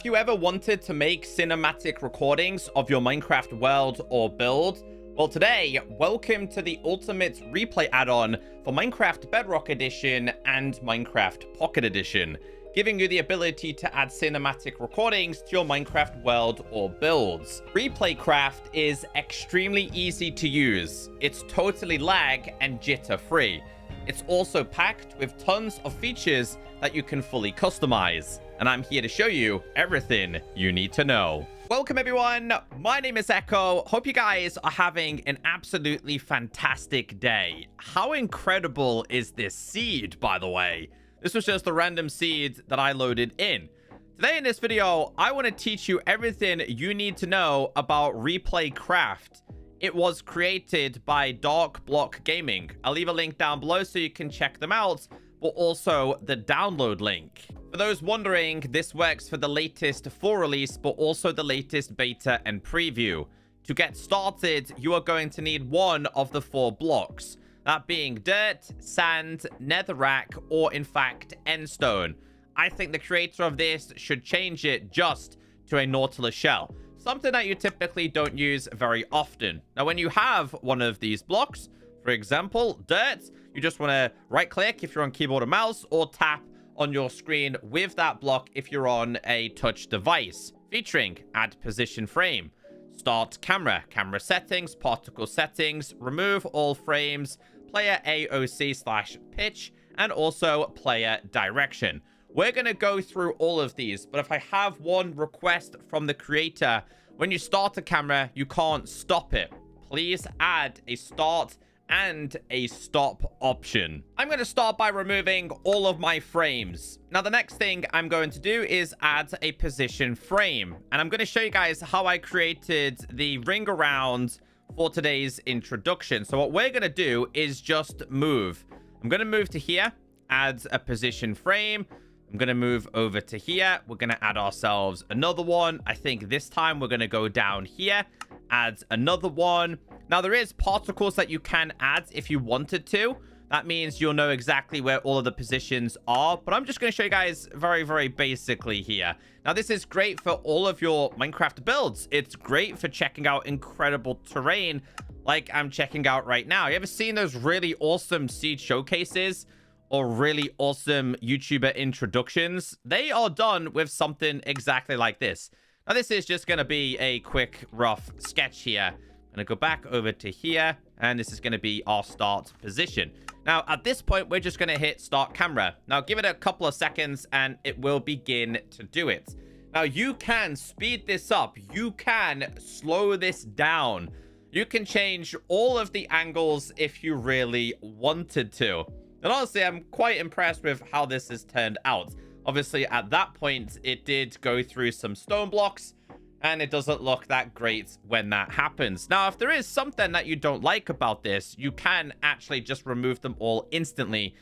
Have you ever wanted to make cinematic recordings of your Minecraft world or build? Well, today, welcome to the ultimate replay add-on for Minecraft Bedrock Edition and Minecraft Pocket Edition, giving you the ability to add cinematic recordings to your Minecraft world or builds. Replaycraft is extremely easy to use. It's totally lag and jitter free. It's also packed with tons of features that you can fully customize. And I'm here to show you everything you need to know. Welcome everyone, my name is Echo. Hope you guys are having an absolutely fantastic day. How incredible is this seed, by the way? This was just a random seed that I loaded in. Today in this video, I want to teach you everything you need to know about Replaycraft. It was created by Dark Block Gaming. I'll leave a link down below so you can check them out, but also the download link. For those wondering, this works for the latest full release, but also the latest beta and preview. To get started, you are going to need one of the 4 blocks. That being dirt, sand, netherrack, or in fact, endstone. I think the creator of this should change it just to a Nautilus shell. Something that you typically don't use very often. Now, when you have one of these blocks, for example, dirt, you just want to right click if you're on keyboard or mouse, or tap on your screen with that block if you're on a touch device. Featuring add position frame, start camera, camera settings, particle settings, remove all frames, player AOC/pitch, and also player direction. We're going to go through all of these, but if I have one request from the creator, when you start a camera, you can't stop it. Please add a start and a stop option. I'm going to start by removing all of my frames. Now, the next thing I'm going to do is add a position frame. And I'm going to show you guys how I created the ring around for today's introduction. So what we're going to do is just move. I'm going to move to here, add a position frame. I'm going to move over to here. We're going to add ourselves another one. I think this time we're going to go down here, add another one. Now, there is particles that you can add if you wanted to. That means you'll know exactly where all of the positions are. But I'm just going to show you guys very, very basically here. Now, this is great for all of your Minecraft builds. It's great for checking out incredible terrain like I'm checking out right now. You ever seen those really awesome seed showcases or really awesome YouTuber introductions? They are done with something exactly like this. Now, this is just going to be a quick, rough sketch here. I'm going to go back over to here, and this is going to be our start position. Now, at this point, we're just going to hit start camera. Now, give it a couple of seconds, and it will begin to do it. Now, you can speed this up. You can slow this down. You can change all of the angles if you really wanted to. And honestly, I'm quite impressed with how this has turned out. Obviously, at that point, it did go through some stone blocks, and it doesn't look that great when that happens. Now, if there is something that you don't like about this, you can actually just remove them all instantly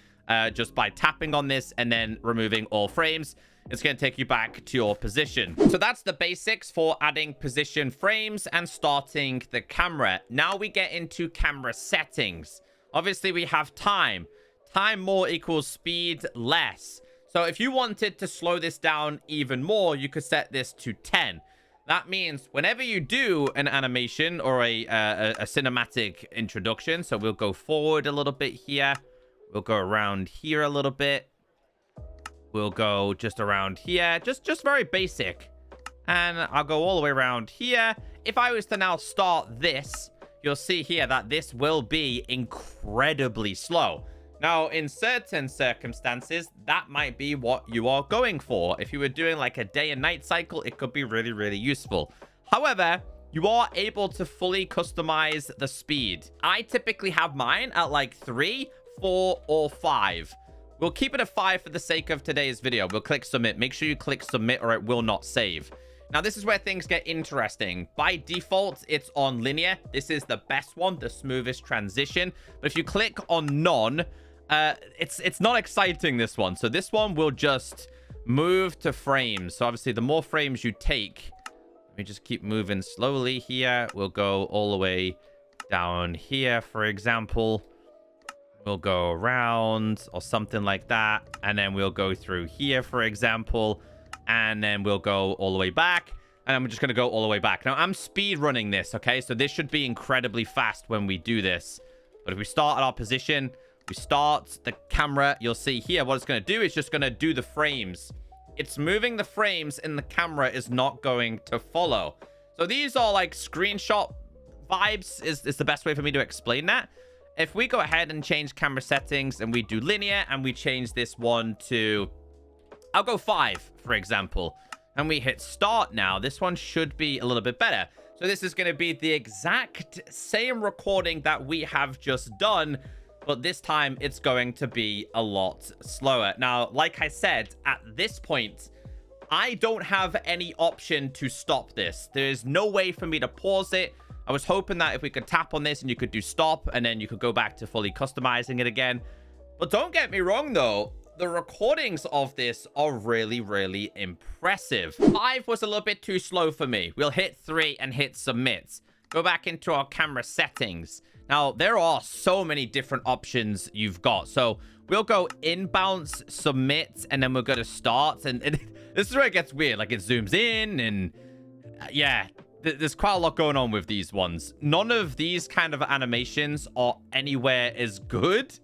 just by tapping on this and then removing all frames. It's going to take you back to your position. So that's the basics for adding position frames and starting the camera. Now we get into camera settings. Obviously, we have time. Time more equals speed less. So if you wanted to slow this down even more, you could set this to 10. That means whenever you do an animation or a cinematic introduction, so we'll go forward a little bit here. We'll go around here a little bit. We'll go just around here. Just very basic. And I'll go all the way around here. If I was to now start this, you'll see here that this will be incredibly slow. Now, in certain circumstances, that might be what you are going for. If you were doing like a day and night cycle, it could be really, really useful. However, you are able to fully customize the speed. I typically have mine at like 3, 4, or 5. We'll keep it at 5 for the sake of today's video. We'll click submit. Make sure you click submit or it will not save. Now, this is where things get interesting. By default, it's on linear. This is the best one, the smoothest transition. But if you click on none, it's not exciting, this one. So this one will just move to frames. So obviously, the more frames you take, let me just keep moving slowly here. We'll go all the way down here, for example. We'll go around or something like that. And then we'll go through here, for example. and then we'll go all the way back, and I'm just going to go all the way back. Now, I'm speed running this, okay? So this should be incredibly fast when we do this. But if we start at our position, we start the camera, you'll see here what it's going to do is just going to do the frames. It's moving the frames, and the camera is not going to follow. So these are like screenshot vibes is the best way for me to explain that. If we go ahead and change camera settings and we do linear and we change this one to, I'll go 5, for example, and we hit start now, this one should be a little bit better. So this is going to be the exact same recording that we have just done, but this time it's going to be a lot slower. Now, like I said, at this point, I don't have any option to stop this. There's no way for me to pause it. I was hoping that if we could tap on this and you could do stop, and then you could go back to fully customizing it again. But don't get me wrong, though. The recordings of this are really, really impressive. 5 was a little bit too slow for me. We'll hit 3 and hit submit. Go back into our camera settings. Now, there are so many different options you've got. So we'll go inbounce, submit, and then we'll go to start. And this is where it gets weird. Like, it zooms in, and yeah, there's quite a lot going on with these ones. None of these kind of animations are anywhere as good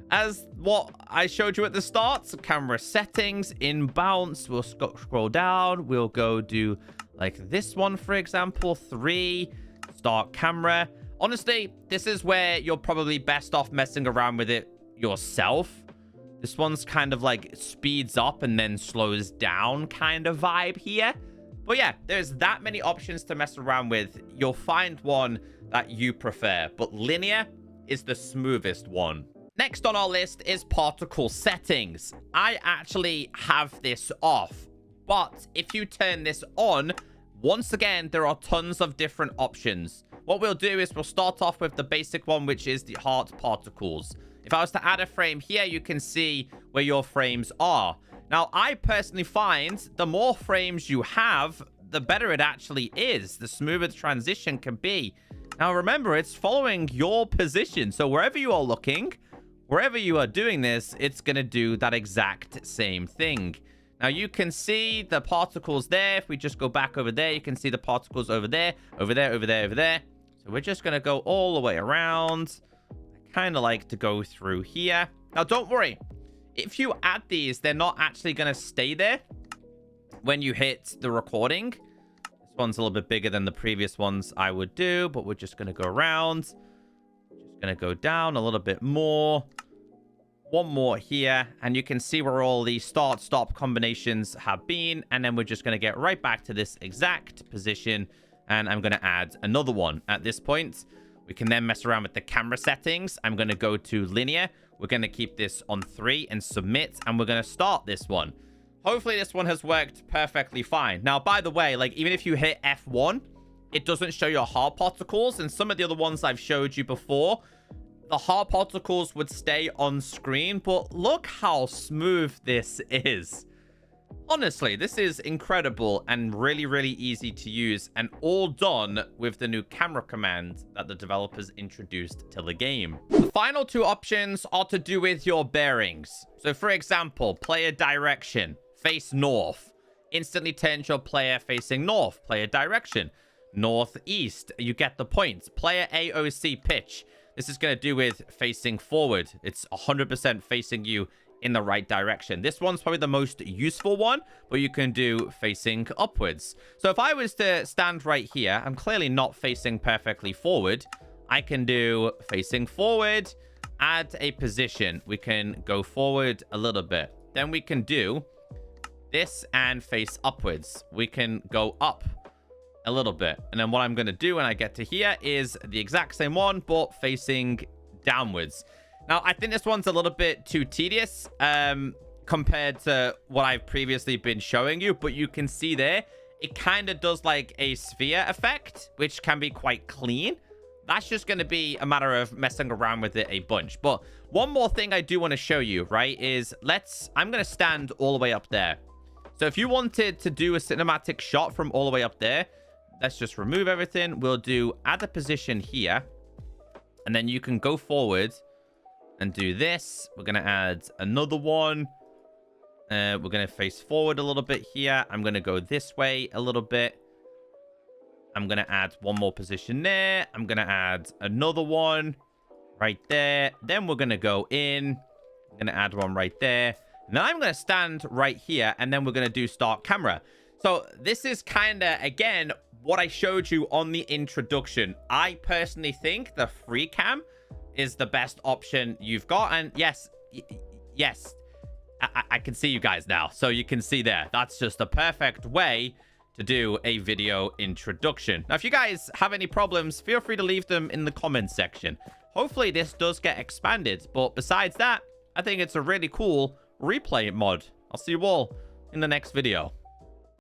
as what I showed you at the start. So camera settings, inbounce, we'll scroll down. We'll go do like this one, for example, 3, start camera. Honestly, this is where you're probably best off messing around with it yourself. This one's kind of like speeds up and then slows down kind of vibe here. But yeah, there's that many options to mess around with. You'll find one that you prefer, but linear is the smoothest one. Next on our list is particle settings. I actually have this off, but if you turn this on, once again, there are tons of different options. What we'll do is we'll start off with the basic one, which is the heart particles. If I was to add a frame here, you can see where your frames are. Now, I personally find the more frames you have, the better it actually is. The smoother the transition can be. Now, remember, it's following your position. So wherever you are looking, wherever you are doing this, it's going to do that exact same thing. Now, you can see the particles there. If we just go back over there, you can see the particles over there, over there, over there, over there. So we're just going to go all the way around. I kind of like to go through here. Now, don't worry. If you add these, they're not actually going to stay there when you hit the recording. This one's a little bit bigger than the previous ones I would do, but we're just going to go around. Just going to go down a little bit more. One more here, and you can see where all the start-stop combinations have been, and then we're just going to get right back to this exact position, and I'm going to add another one at this point. We can then mess around with the camera settings. I'm going to go to linear. We're going to keep this on 3 and submit, and we're going to start this one. Hopefully this one has worked perfectly fine. Now, by the way, like, even if you hit F1, it doesn't show your heart particles, and some of the other ones I've showed you before, the heart particles would stay on screen, but look how smooth this is. Honestly, this is incredible and really, really easy to use, and all done with the new camera command that the developers introduced to the game. The final 2 options are to do with your bearings. So, for example, player direction, face north. Instantly turns your player facing north. Player direction, northeast. You get the point. Player AOC pitch. This is going to do with facing forward. It's 100% facing you in the right direction. This one's probably the most useful one, but you can do facing upwards. So if I was to stand right here, I'm clearly not facing perfectly forward. I can do facing forward, add a position. We can go forward a little bit. Then we can do this and face upwards. We can go up a little bit. And then what I'm going to do when I get to here is the exact same one, but facing downwards. Now, I think this one's a little bit too tedious compared to what I've previously been showing you, but you can see there, it kind of does like a sphere effect, which can be quite clean. That's just going to be a matter of messing around with it a bunch. But one more thing I do want to show you, right, is I'm going to stand all the way up there. So if you wanted to do a cinematic shot from all the way up there, let's just remove everything. We'll do add a position here. And then you can go forward and do this. We're going to add another one. We're going to face forward a little bit here. I'm going to go this way a little bit. I'm going to add one more position there. I'm going to add another one right there. Then we're going to go in. I'm going to add one right there. And then I'm going to stand right here. And then we're going to do start camera. So this is kind of, again, what I showed you on the introduction. I personally think the free cam is the best option you've got. And yes, I can see you guys now. So you can see there. That's just the perfect way to do a video introduction. Now, if you guys have any problems, feel free to leave them in the comments section. Hopefully this does get expanded. But besides that, I think it's a really cool replay mod. I'll see you all in the next video.